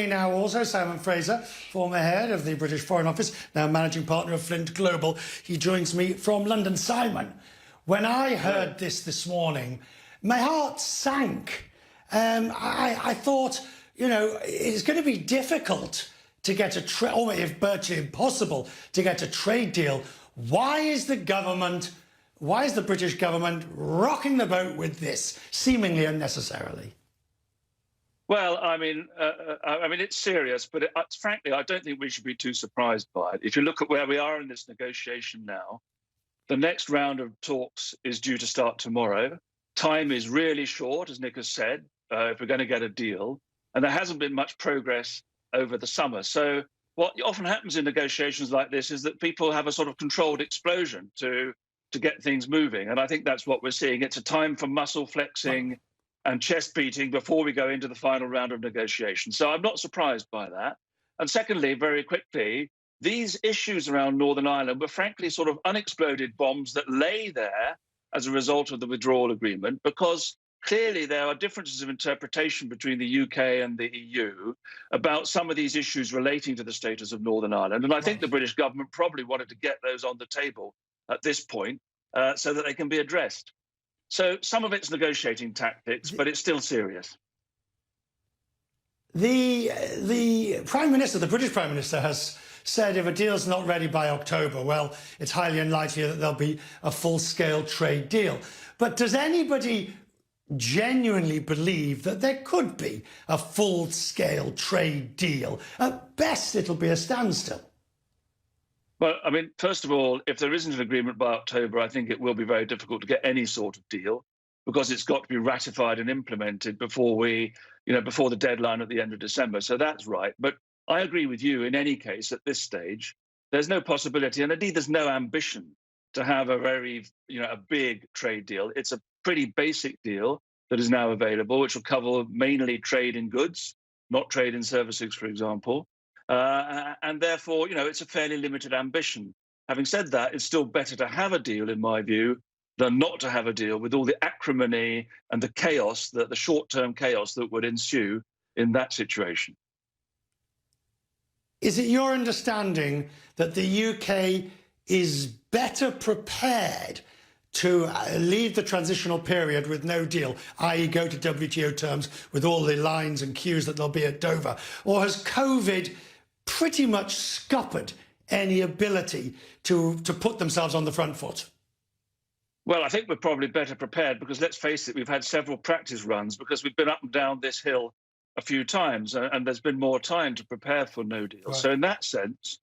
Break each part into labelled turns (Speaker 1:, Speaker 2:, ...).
Speaker 1: me now also Simon Fraser, former head of the British Foreign Office, now managing partner of Flint Global. He joins me from London. Simon, when I heard this morning, my heart sank. I thought, you know, it's going to be difficult to get a or if virtually impossible to get a trade deal. Why is the British government rocking the boat with this, seemingly unnecessarily?
Speaker 2: Well, I mean, it's serious, but frankly, I don't think we should be too surprised by it. If you look at where we are in this negotiation now, the next round of talks is due to start tomorrow. Time is really short, as Nick has said, if we're going to get a deal, and there hasn't been much progress over the summer. So what often happens in negotiations like this is that people have a sort of controlled explosion to get things moving, and I think that's what we're seeing. It's a time for muscle flexing and chest beating before we go into the final round of negotiations. So I'm not surprised by that. And secondly, very quickly, these issues around Northern Ireland were frankly sort of unexploded bombs that lay there as a result of the withdrawal agreement, because clearly there are differences of interpretation between the UK and the EU about some of these issues relating to the status of Northern Ireland. And I think the British government probably wanted to get those on the table at this point so that they can be addressed. So some of it's negotiating tactics, but it's still serious.
Speaker 1: The Prime Minister, the British Prime Minister, has said if a deal's not ready by October, well, it's highly unlikely that there'll be a full-scale trade deal. But does anybody genuinely believe that there could be a full-scale trade deal? At best, it'll be a standstill.
Speaker 2: Well, I mean, first of all, if there isn't an agreement by October, I think it will be very difficult to get any sort of deal, because it's got to be ratified and implemented before before the deadline at the end of December. So that's right. But I agree with you in any case at this stage. There's no possibility, and indeed there's no ambition to have a very, a big trade deal. It's a pretty basic deal that is now available, which will cover mainly trade in goods, not trade in services, for example. And therefore, it's a fairly limited ambition. Having said that, it's still better to have a deal, in my view, than not to have a deal with all the acrimony and the chaos, the short-term chaos that would ensue in that situation.
Speaker 1: Is it your understanding that the UK is better prepared to leave the transitional period with no deal, i.e. go to WTO terms with all the lines and queues that there'll be at Dover? Or has COVID pretty much scuppered any ability to put themselves on the front foot?
Speaker 2: Well, I think we're probably better prepared because, let's face it, we've had several practice runs because we've been up and down this hill a few times, and there's been more time to prepare for no deal. Right. So in that sense,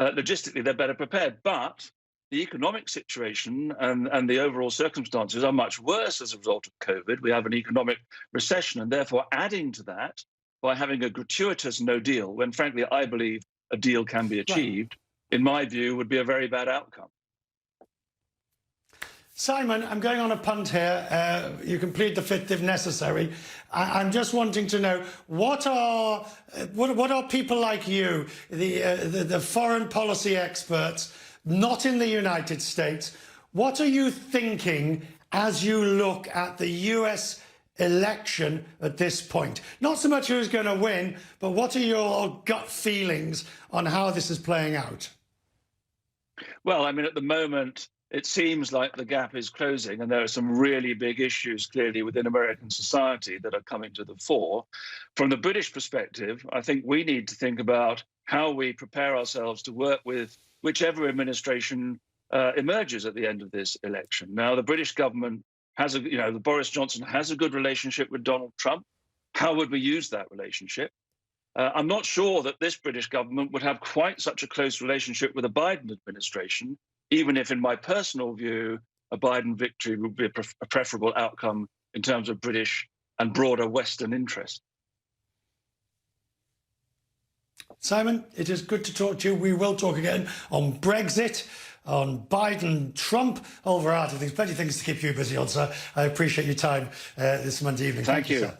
Speaker 2: logistically, they're better prepared. But the economic situation and the overall circumstances are much worse as a result of COVID. We have an economic recession, and therefore adding to that by having a gratuitous no deal, when frankly I believe a deal can be achieved, in my view, would be a very bad outcome.
Speaker 1: Simon, I'm going on a punt here. You can plead the fifth if necessary. I'm just wanting to know, what are people like you, the foreign policy experts, not in the United States, what are you thinking as you look at the US election at this point? Not so much who's going to win, but what are your gut feelings on how this is playing out?
Speaker 2: Well, I mean, at the moment, it seems like the gap is closing, and there are some really big issues clearly within American society that are coming to the fore. From the British perspective, I think we need to think about how we prepare ourselves to work with whichever administration emerges at the end of this election. Now, the British government has Boris Johnson has a good relationship with Donald Trump. How would we use that relationship? I'm not sure that this British government would have quite such a close relationship with the Biden administration, even if, in my personal view, a Biden victory would be a preferable outcome in terms of British and broader Western interest.
Speaker 1: Simon, it is good to talk to you. We will talk again on Brexit, on Biden, Trump, whole variety of things. Plenty of things to keep you busy on, sir. I appreciate your time this Monday evening.
Speaker 2: Thank you, sir.